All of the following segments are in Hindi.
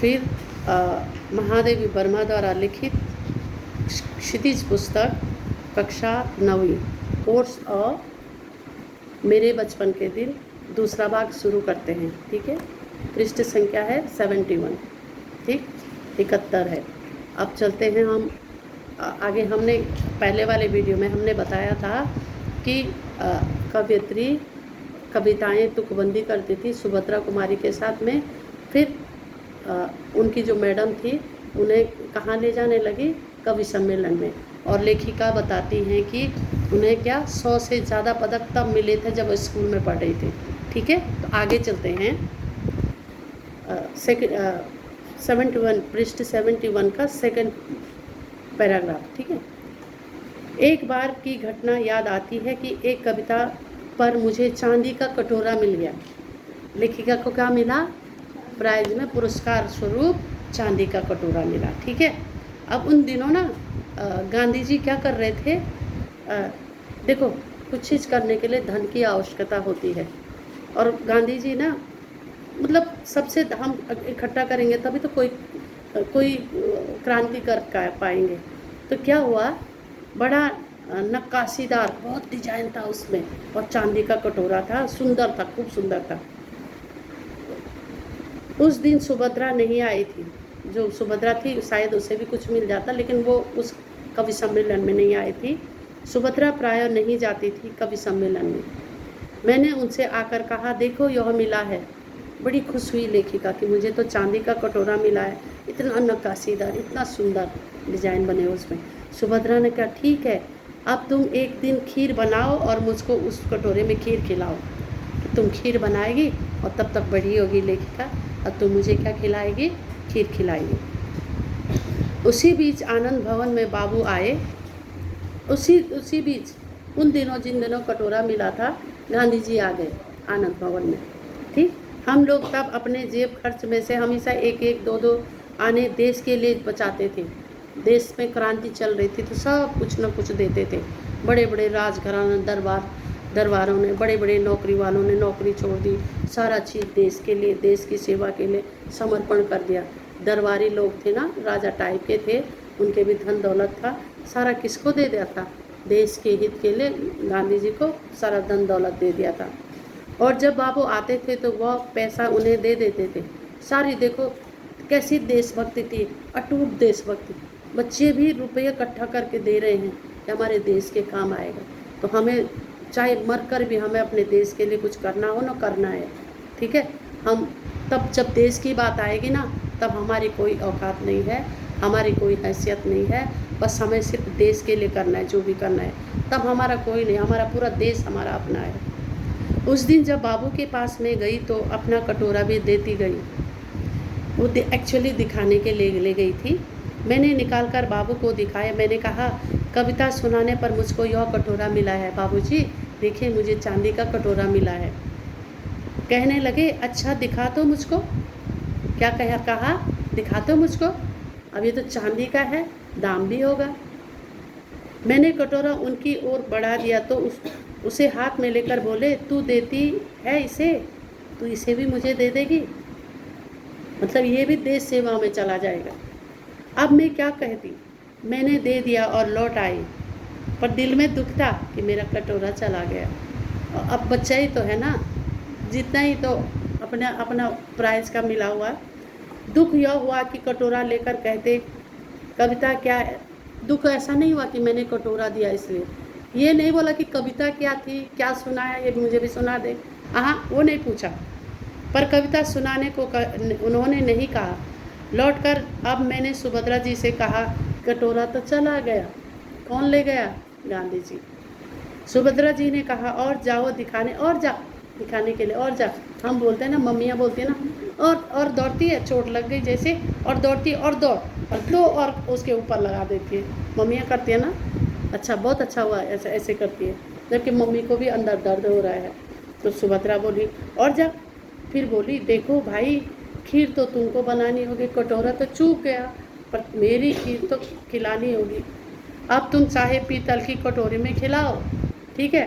फिर महादेवी वर्मा द्वारा लिखित क्षितिज पुस्तक कक्षा 9वीं कोर्स और मेरे बचपन के दिन दूसरा भाग शुरू करते हैं। ठीक है, पृष्ठ संख्या है 71, ठीक 71 है। अब चलते हैं हम आगे। हमने पहले वाले वीडियो में हमने बताया था कि कवयित्री कविताएं तुकबंदी करती थी सुभद्रा कुमारी के साथ में। फिर उनकी जो मैडम थी उन्हें कहाँ ले जाने लगी, कवि सम्मेलन में, और लेखिका बताती हैं कि उन्हें क्या 100 से ज़्यादा पदक तब मिले थे जब स्कूल में पढ़ रही थी। ठीक है, तो आगे चलते हैं। 71 पृष्ठ 71 का सेकंड पैराग्राफ। ठीक है, एक बार की घटना याद आती है कि एक कविता पर मुझे चांदी का कटोरा मिल गया। लेखिका को क्या मिला? प्राइज में पुरस्कार स्वरूप चांदी का कटोरा मिला। ठीक है, अब उन दिनों ना गांधी जी क्या कर रहे थे, देखो कुछ चीज़ करने के लिए धन की आवश्यकता होती है, और गांधी जी ना मतलब सबसे हम इकट्ठा करेंगे तभी तो कोई क्रांति कर पाएंगे। तो क्या हुआ, बड़ा नक्काशीदार बहुत डिजाइन था उसमें, और चांदी का कटोरा था, सुंदर था, खूब सुंदर था। उस दिन सुभद्रा नहीं आई थी। जो सुभद्रा थी शायद उसे भी कुछ मिल जाता, लेकिन वो उस कवि सम्मेलन में नहीं आई थी। सुभद्रा प्रायः नहीं जाती थी कवि सम्मेलन में। मैंने उनसे आकर कहा, देखो यह मिला है। बड़ी खुश हुई लेखिका कि मुझे तो चांदी का कटोरा मिला है, इतना नक्काशीदार, इतना सुंदर डिजाइन बने उसमें। सुभद्रा ने कहा, ठीक है, अब तुम एक दिन खीर बनाओ और मुझको उस कटोरे में खीर खिलाओ। तुम खीर बनाएगी और तब तक बड़ी होगी लेखिका, और तुम मुझे क्या खिलाएगी? खीर खिलाएगी। उसी बीच आनंद भवन में बाबू आए। उसी बीच उन दिनों जिन दिनों कटोरा मिला था, गांधी जी आ गए आनंद भवन में। ठीक, हम लोग तब अपने जेब खर्च में से हमेशा एक एक दो दो आने देश के लिए बचाते थे। देश में क्रांति चल रही थी तो सब कुछ न कुछ देते थे। बड़े बड़े राजघराने दरबारों ने, बड़े बड़े नौकरी वालों ने नौकरी छोड़ दी, सारा चीज़ देश के लिए, देश की सेवा के लिए समर्पण कर दिया। दरबारी लोग थे ना, राजा टाइप के थे, उनके भी धन दौलत था, सारा किसको दे दिया था? देश के हित के लिए गांधी जी को सारा धन दौलत दे दिया था। और जब बाबू आते थे तो वह पैसा उन्हें दे देते थे। सारी देखो कैसी देशभक्ति थी, अटूट देशभक्ति। बच्चे भी रुपये इकट्ठा करके दे रहे हैं कि हमारे देश के काम आएगा। तो हमें चाहे मर कर भी हमें अपने देश के लिए कुछ करना हो ना, करना है। ठीक है, हम तब जब देश की बात आएगी ना, तब हमारी कोई औकात नहीं है, हमारी कोई हैसियत नहीं है, बस हमें सिर्फ देश के लिए करना है, जो भी करना है। तब हमारा कोई नहीं, हमारा पूरा देश हमारा अपना है। उस दिन जब बाबू के पास में गई तो अपना कटोरा भी देती गई। वो एक्चुअली दिखाने के लिए ले गई थी। मैंने निकाल कर बाबू को दिखाया। मैंने कहा, कविता सुनाने पर मुझको यह कटोरा मिला है बाबूजी, देखिए मुझे चांदी का कटोरा मिला है। कहने लगे, अच्छा दिखा तो मुझको। क्या कहा? दिखा तो मुझको। अब ये तो चांदी का है, दाम भी होगा। मैंने कटोरा उनकी ओर बढ़ा दिया तो उसे हाथ में लेकर बोले, तू देती है इसे, तू इसे भी मुझे दे देगी? मतलब ये भी देश सेवा में चला जाएगा। अब मैं क्या कहती? मैंने दे दिया और लौट आई, पर दिल में दुख था कि मेरा कटोरा चला गया। और अब बच्चा ही तो है ना, जितना ही तो अपना प्राइज का मिला हुआ। दुख यह हुआ कि कटोरा लेकर कहते, कविता क्या है? दुख ऐसा नहीं हुआ कि मैंने कटोरा दिया इसलिए। ये नहीं बोला कि कविता क्या थी, क्या सुनाया, ये मुझे भी सुना दे। हाँ, वो नहीं पूछा। पर कविता सुनाने को उन्होंने नहीं कहा। लौटकर अब मैंने सुभद्रा जी से कहा, कटोरा तो चला गया। कौन ले गया? गांधी जी। सुभद्रा जी ने कहा, और जाओ दिखाने, और जा दिखाने के लिए, और जा। हम बोलते हैं ना, मम्मियाँ बोलती है ना, और दौड़ती है, चोट लग गई जैसे, और दौड़ती और दौड़, और दो और उसके ऊपर लगा देती है। मम्मियाँ करती है ना। अच्छा, बहुत अच्छा हुआ, ऐसे करती है, जबकि मम्मी को भी अंदर दर्द हो रहा है। तो सुभद्रा बोली, और जा। फिर बोली, देखो भाई, खीर तो तुमको बनानी होगी, कटोरा तो चूक गया, पर मेरी खीर तो खिलानी होगी। अब तुम चाहे पीतल की कटोरी में खिलाओ, ठीक है।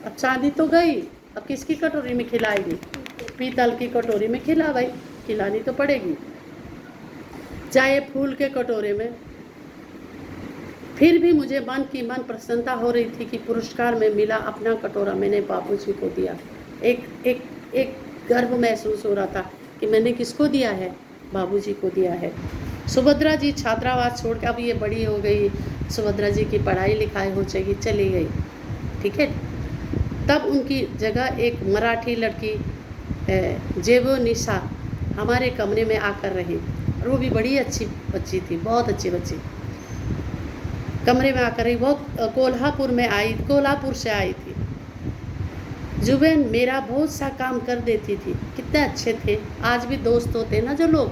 अब चांदी तो गई, अब किसकी कटोरी में खिलाएगी? पीतल की कटोरी में खिला भाई, खिलानी तो पड़ेगी। चाहे फूल के कटोरे में। फिर भी मुझे मन की मन प्रसन्नता हो रही थी कि पुरस्कार में मिला, अपना कटोरा मैंने बाबूजी को दिया। एक एक एक गर्व महसूस हो रहा था कि मैंने किसको दिया है, बाबूजी को दिया है। सुभद्रा जी छात्रावास छोड़ के, अब ये बड़ी हो गई, सुभद्रा जी की पढ़ाई लिखाई हो जाएगी, चली गई, ठीक है। तब उनकी जगह एक मराठी लड़की जेवो निशा हमारे कमरे में आकर रही, और वो भी बड़ी अच्छी बच्ची थी, बहुत अच्छी बच्ची। कमरे में आकर रही, वो कोल्हापुर में आई, कोल्हापुर से आई थी। जुबेन मेरा बहुत सा काम कर देती थी, कितने अच्छे थे। आज भी दोस्त होते हैं ना जो लोग,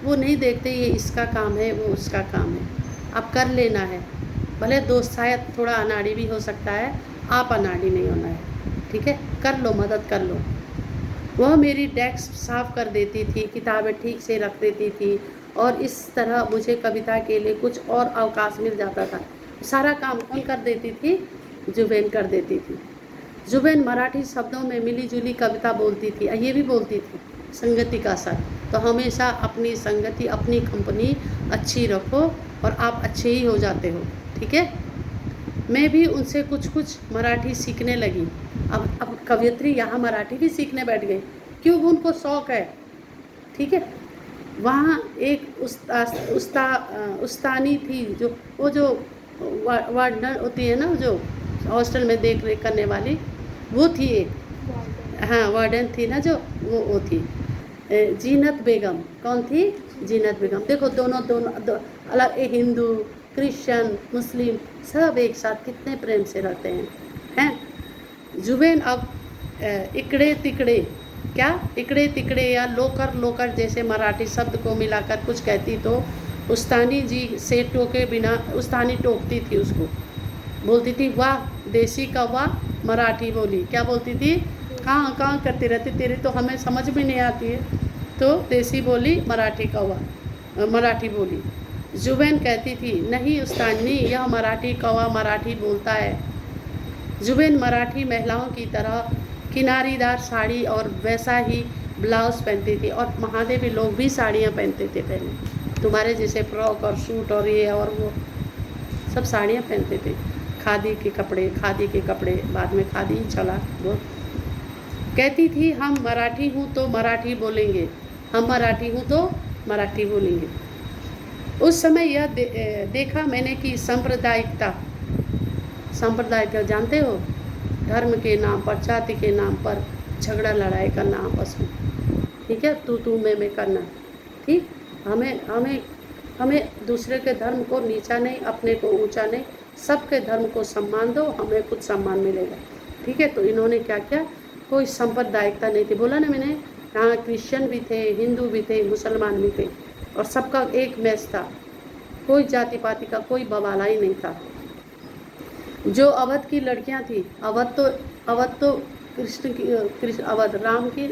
वो नहीं देखते ये इसका काम है, वो उसका काम है, आप कर लेना है। भले दोस्त शायद थोड़ा अनाड़ी भी हो सकता है, आप अनाड़ी नहीं होना है, ठीक है, कर लो, मदद कर लो। वह मेरी डेस्क साफ़ कर देती थी, किताबें ठीक से रख देती थी, और इस तरह मुझे कविता के लिए कुछ और अवकाश मिल जाता था। सारा काम कौन कर देती थी? जुबेन कर देती थी। जुबेन मराठी शब्दों में मिली-जुली कविता बोलती थी, ये भी बोलती थी, संगति का साथ। तो हमेशा अपनी संगति, अपनी कंपनी अच्छी रखो और आप अच्छे ही हो जाते हो, ठीक है। मैं भी उनसे कुछ मराठी सीखने लगी। अब कवयित्री यहाँ मराठी भी सीखने बैठ गई, क्यों? उनको शौक़ है, ठीक है। वहाँ एक उस्तानी थी, जो वो जो वार्डन होती है ना, जो हॉस्टल में देख रेख करने वाली, वो थी एक, हाँ वार्डन थी ना जो, वो थी जीनत बेगम। कौन थी? जीनत बेगम। देखो दोनों अलग, हिंदू, क्रिश्चियन, मुस्लिम सब एक साथ कितने प्रेम से रहते हैं। जुबेन अब इकड़े तिकड़े, क्या इकड़े तिकड़े या लोकर लोकर जैसे मराठी शब्द को मिलाकर कुछ कहती तो उस्तानी जी से टोके बिना, उस्तानी टोकती थी उसको, बोलती थी वाह देसी का वाह मराठी बोली। क्या बोलती थी? कहाँ करती रहती, तेरी तो हमें समझ भी नहीं आती है। तो देसी बोली मराठी का वाह, मराठी बोली। जुबेन कहती थी नहीं उस्तानी, यह मराठी कौवा मराठी बोलता है। जुबेन मराठी महिलाओं की तरह किनारीदार साड़ी और वैसा ही ब्लाउज़ पहनती थी, और महादेवी लोग भी साड़ियाँ पहनते थे पहले, तुम्हारे जैसे फ्रॉक और सूट और ये और वो सब साड़ियाँ पहनते थे। खादी के कपड़े, बाद में खादी ही चला। वो कहती थी हम मराठी हूँ तो मराठी बोलेंगे, हम मराठी हूँ तो मराठी बोलेंगे। उस समय यह देखा मैंने कि सांप्रदायिकता जानते हो, धर्म के नाम पर, जाति के नाम पर झगड़ा लड़ाई करना आपस में, ठीक है, तू मैं करना, ठीक। हमें दूसरे के धर्म को नीचा नहीं, अपने को ऊंचा नहीं, सबके धर्म को सम्मान दो, हमें कुछ सम्मान मिलेगा, ठीक है। तो इन्होंने क्या किया, कोई सांप्रदायिकता नहीं थी, बोला ना मैंने, यहाँ क्रिश्चियन भी थे, हिंदू भी थे, मुसलमान भी थे, और सबका एक मैच था, कोई जाति पाति का कोई बवाला ही नहीं था। जो अवध की लड़कियां थी, अवध तो कृष्ण की, अवध राम की,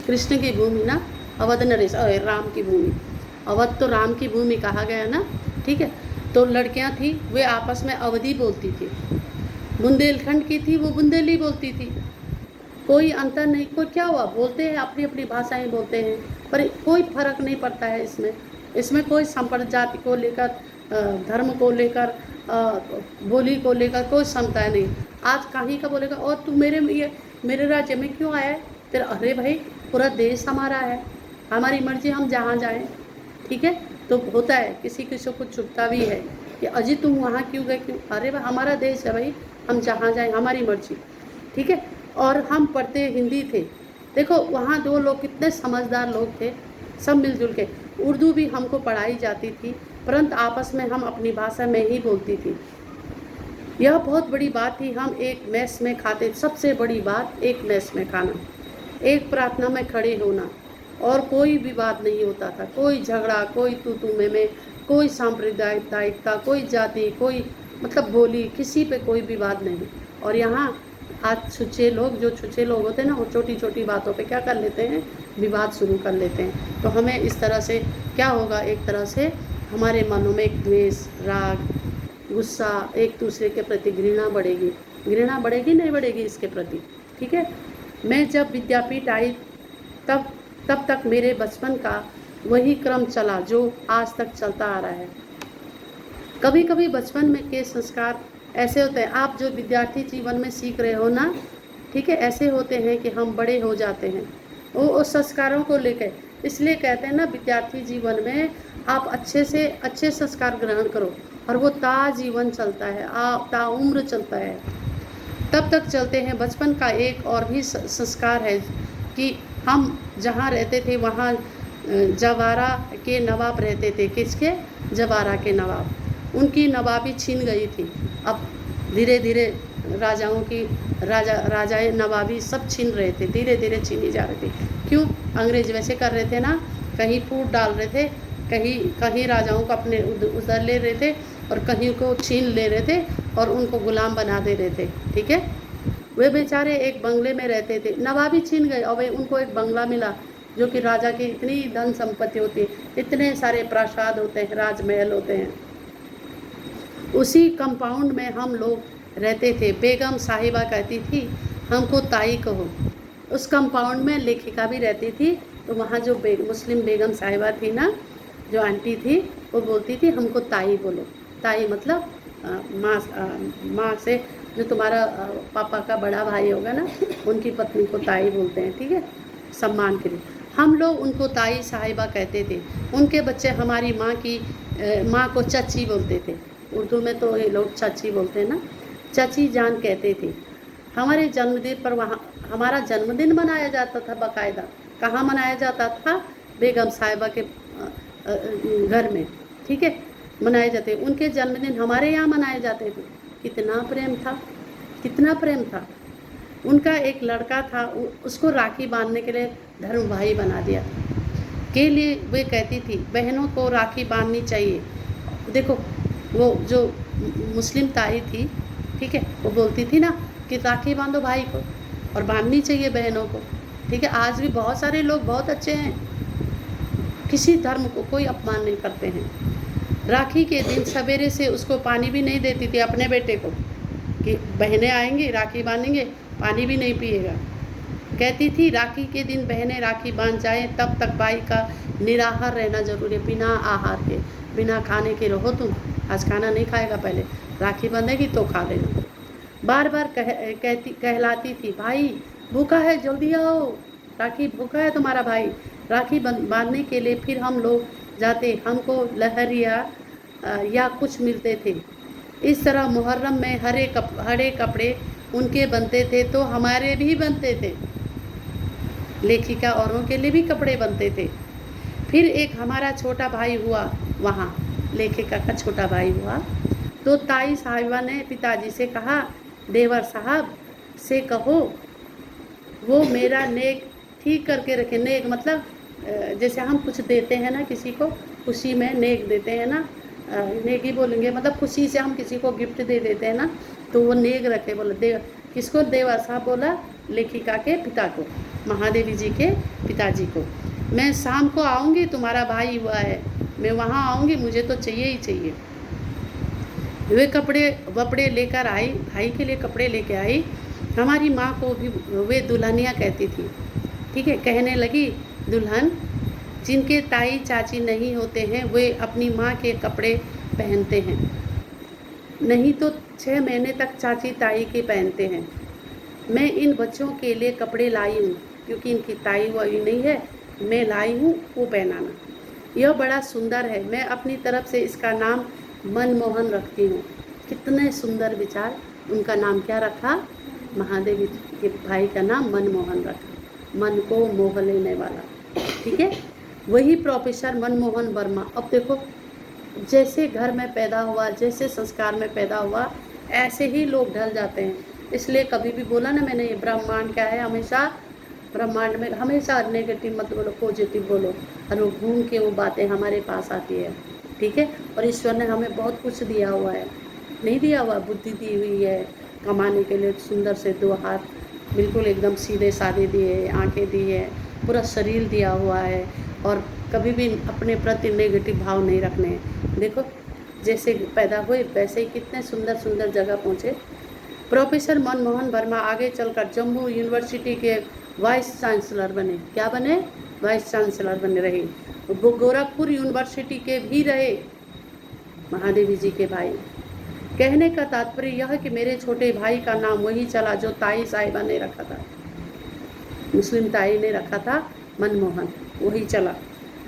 कृष्ण की भूमि ना, अवध नरेश राम की भूमि, अवध तो राम की भूमि कहा गया ना, ठीक है। तो लड़कियां थी, वे आपस में अवधी बोलती थी। बुंदेलखंड की थी, वो बुंदेली बोलती थी। कोई अंतर नहीं, कोई क्या हुआ, बोलते हैं अपनी अपनी भाषाएं बोलते हैं, पर कोई फर्क नहीं पड़ता है इसमें कोई संप्रदाय जाति को लेकर, धर्म को लेकर, बोली को लेकर कोई समता नहीं। आज कहीं का बोलेगा और तू मेरे राज्य में क्यों आया है तेरा, अरे भाई पूरा देश हमारा है, हमारी मर्जी, हम जहाँ जाएं, ठीक है। तो होता है, किसी किसी को चुभता भी है कि अजी तुम वहाँ क्यों गए, क्यों, अरे भाई हमारा देश है भाई, हम जहाँ जाएं हमारी मर्जी, ठीक है। और हम पढ़ते हिंदी थे, देखो वहाँ दो लोग कितने समझदार लोग थे, सब मिलजुल के। उर्दू भी हमको पढ़ाई जाती थी, परंतु आपस में हम अपनी भाषा में ही बोलती थी। यह बहुत बड़ी बात थी, हम एक मेस में खाते, सबसे बड़ी बात एक मेस में खाना, एक प्रार्थना में खड़े होना, और कोई विवाद नहीं होता था, कोई झगड़ा, कोई तू मैं, कोई सांप्रदायिकता, कोई जाति, कोई मतलब बोली, किसी पे कोई विवाद नहीं। और यहाँ आज छुच्छे लोग होते हैं ना, वो छोटी छोटी बातों पे क्या कर लेते हैं, विवाद शुरू कर लेते हैं। तो हमें इस तरह से क्या होगा, एक तरह से हमारे मनों में एक द्वेष, राग, गुस्सा, एक दूसरे के प्रति घृणा बढ़ेगी नहीं बढ़ेगी इसके प्रति, ठीक है। मैं जब विद्यापीठ आई तब तक मेरे बचपन का वही क्रम चला जो आज तक चलता आ रहा है। कभी कभी बचपन में के संस्कार ऐसे होते हैं, आप जो विद्यार्थी जीवन में सीख रहे हो ना, ठीक है, ऐसे होते हैं कि हम बड़े हो जाते हैं वो उस संस्कारों को लेकर। इसलिए कहते हैं ना, विद्यार्थी जीवन में आप अच्छे से अच्छे संस्कार ग्रहण करो और वो जीवन चलता है, ताउम्र चलता है, तब तक चलते हैं। बचपन का एक और भी संस्कार है कि हम जहाँ रहते थे वहाँ जवारा के नवाब रहते थे। किसके? जवारा के नवाब। उनकी नवाबी छीन गई थी। अब धीरे धीरे राजाओं की राजाएं नवाबी सब छीन रहे थे, धीरे धीरे छीनी जा रही थी। क्यों? अंग्रेज वैसे कर रहे थे ना, कहीं फूट डाल रहे थे, कहीं राजाओं को अपने उधर ले रहे थे और कहीं को छीन ले रहे थे और उनको गुलाम बना दे रहे थे। ठीक है, वे बेचारे एक बंगले में रहते थे, नवाबी छीन गए और वे उनको एक बंगला मिला जो कि राजा की इतनी धन संपत्ति होती है, इतने सारे प्रासाद होते हैं, राजमहल होते हैं। उसी कंपाउंड में हम लोग रहते थे। बेगम साहिबा कहती थी हमको ताई कहो। उस कंपाउंड में लेखिका भी रहती थी, तो वहाँ जो मुस्लिम बेगम साहिबा थी ना, जो आंटी थी, वो बोलती थी हमको ताई बोलो। ताई मतलब माँ से, जो तुम्हारा पापा का बड़ा भाई होगा ना, उनकी पत्नी को ताई बोलते हैं। ठीक है, सम्मान के लिए हम लोग उनको ताई साहिबा कहते थे। उनके बच्चे हमारी माँ को चाची बोलते थे। उर्दू में तो ये लोग चाची बोलते हैं ना, चाची जान कहते थे। हमारे जन्मदिन पर वहाँ हमारा जन्मदिन मनाया जाता था बाकायदा। कहाँ मनाया जाता था? बेगम साहिबा के घर में। ठीक है, मनाए जाते। उनके जन्मदिन हमारे यहाँ मनाए जाते थे। कितना प्रेम था, कितना प्रेम था। उनका एक लड़का था, उसको राखी बांधने के लिए धर्म भाई बना दिया के लिए वे कहती थी बहनों को राखी बांधनी चाहिए। देखो, वो जो मुस्लिम ताई थी, ठीक है, वो बोलती थी ना कि राखी बांधो भाई को और बांधनी चाहिए बहनों को। ठीक है, आज भी बहुत सारे लोग बहुत अच्छे हैं, किसी धर्म को कोई अपमान नहीं करते हैं। राखी के दिन सवेरे से उसको पानी भी नहीं देती थी अपने बेटे को, कि बहनें आएंगी राखी बांधेंगे, पानी भी नहीं पिएगा। कहती थी राखी के दिन बहनें राखी बांध जाएं, तब तक भाई का निराहार रहना जरूरी है। बिना आहार के, बिना खाने के रहो तुम। आज खाना नहीं खाएगा, पहले राखी बंधेगी तो खा लेना। बार बार कहलाती थी भाई भूखा है, जल्दी आओ, राखी भूखा है तुम्हारा भाई। राखी बांधने के लिए फिर हम लोग जाते, हमको लहरिया या कुछ मिलते थे। इस तरह मुहर्रम में हरे कपड़े उनके बनते थे तो हमारे भी बनते थे। लेखिका औरों के लिए भी कपड़े बनते थे। फिर एक हमारा छोटा भाई हुआ, वहाँ लेखिका का छोटा भाई हुआ, तो ताई साहिबा ने पिताजी से कहा देवर साहब से कहो वो मेरा नेक ठीक करके रखे। नेक मतलब जैसे हम कुछ देते हैं ना किसी को, खुशी में नेक देते हैं ना, नेक ही बोलेंगे, मतलब खुशी से हम किसी को गिफ्ट दे देते हैं ना, तो वो नेक रखे। बोला देव, किसको? देवर साहब बोला लेखिका के पिता को, महादेवी जी के पिताजी को। मैं शाम को आऊँगी, तुम्हारा भाई हुआ है, मैं वहाँ आऊँगी, मुझे तो चाहिए ही चाहिए। वे वपड़े लेकर आई, भाई के लिए कपड़े लेके आई। हमारी माँ को भी वे दुल्हनिया कहती थी। ठीक है, कहने लगी दुल्हन, जिनके ताई चाची नहीं होते हैं वे अपनी माँ के कपड़े पहनते हैं, नहीं तो 6 महीने तक चाची ताई के पहनते हैं। मैं इन बच्चों के लिए कपड़े लाई हूँ, क्योंकि इनकी ताई वाई नहीं है, मैं लाई हूँ वो पहनाना। यह बड़ा सुंदर है, मैं अपनी तरफ से इसका नाम मनमोहन रखती हूँ। कितने सुंदर विचार। उनका नाम क्या रखा? महादेवी के भाई का नाम मनमोहन रखा, मन को मोह लेने वाला। ठीक है, वही प्रोफेसर मनमोहन वर्मा। अब देखो, जैसे घर में पैदा हुआ, जैसे संस्कार में पैदा हुआ, ऐसे ही लोग ढल जाते हैं। इसलिए कभी भी बोला ना मैंने, ये ब्रह्मांड क्या है, हमेशा ब्रह्मांड में हमेशा नेगेटिव मत बोलो, पॉजिटिव बोलो, और वो घूम के वो बातें हमारे पास आती है। ठीक है, और ईश्वर ने हमें बहुत कुछ दिया हुआ है, नहीं दिया हुआ? बुद्धि दी हुई है, कमाने के लिए सुंदर से 2 हाथ बिल्कुल एकदम सीधे साधे दिए, आंखें दी है, पूरा शरीर दिया हुआ है, और कभी भी अपने प्रति नेगेटिव भाव नहीं रखने हैं। देखो, जैसे पैदा हुए वैसे ही कितने सुंदर सुंदर जगह पहुँचे। प्रोफेसर मनमोहन वर्मा आगे चलकर जम्मू यूनिवर्सिटी के वाइस चांसलर बने। क्या बने? वाइस चांसलर बने रहे, वो गोरखपुर यूनिवर्सिटी के भी रहे महादेवी जी के भाई। कहने का तात्पर्य यह कि मेरे छोटे भाई का नाम वही चला जो ताई साहिबा ने रखा था, मुस्लिम ताई ने रखा था, मनमोहन, वही चला,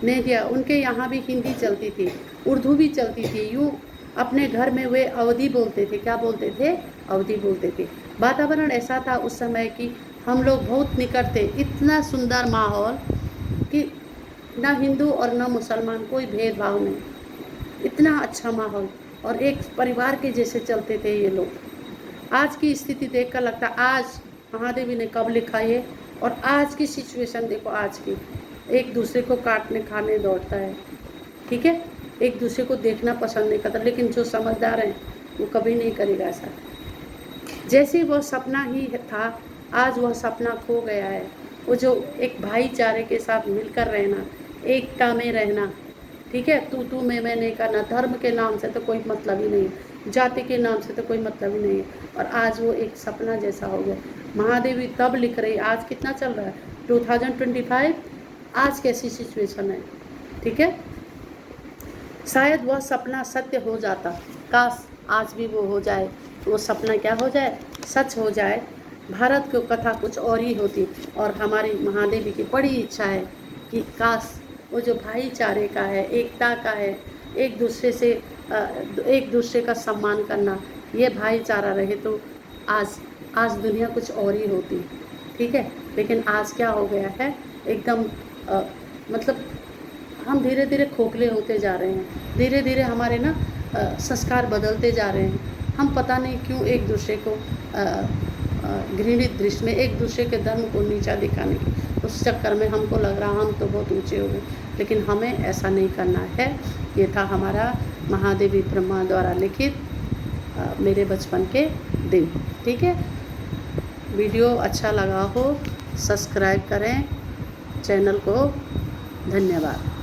नहीं दिया। उनके यहाँ भी हिंदी चलती थी, उर्दू भी चलती थी। यूँ अपने घर में वे अवधी बोलते थे। क्या बोलते थे? अवधी बोलते थे। वातावरण ऐसा था उस समय कि हम लोग बहुत निकट थे, इतना सुंदर माहौल कि ना हिंदू और ना मुसलमान, कोई भेदभाव नहीं, इतना अच्छा माहौल, और एक परिवार के जैसे चलते थे ये लोग। आज की स्थिति देखकर लगता, आज महादेवी ने कब लिखा ये, और आज की सिचुएशन देखो, आज की एक दूसरे को काटने खाने दौड़ता है, ठीक है, एक दूसरे को देखना पसंद नहीं करता। लेकिन जो समझदार हैं वो कभी नहीं करेगा ऐसा। जैसे वह सपना ही था, आज वह सपना खो गया है। वो जो एक भाईचारे के साथ मिलकर रहना, एकता में रहना, ठीक है, तू मैं नहीं करना, धर्म के नाम से तो कोई मतलब ही नहीं, जाति के नाम से तो कोई मतलब ही नहीं है, और आज वो एक सपना जैसा हो गया। महादेवी तब लिख रही, आज कितना चल रहा है 2025, आज कैसी सिचुएशन है, ठीक है। शायद वह सपना सत्य हो जाता, काश आज भी वो हो जाए, वो सपना क्या हो जाए, सच हो जाए। भारत की कथा कुछ और ही होती, और हमारी महादेवी की बड़ी इच्छा है कि काश वो जो भाईचारे का है, एकता का है, एक दूसरे का सम्मान करना, ये भाईचारा रहे तो आज दुनिया कुछ और ही होती, ठीक है। लेकिन आज क्या हो गया है, एकदम मतलब हम धीरे धीरे खोखले होते जा रहे हैं, धीरे धीरे हमारे ना संस्कार बदलते जा रहे हैं। हम पता नहीं क्यों एक दूसरे को घृणित दृष्टि में, एक दूसरे के धर्म को नीचा दिखाने की उस चक्कर में हमको लग रहा हम तो बहुत ऊंचे हो गए, लेकिन हमें ऐसा नहीं करना है। ये था हमारा महादेवी ब्रह्मा द्वारा लिखित मेरे बचपन के दिन, ठीक है। वीडियो अच्छा लगा हो सब्सक्राइब करें चैनल को। धन्यवाद।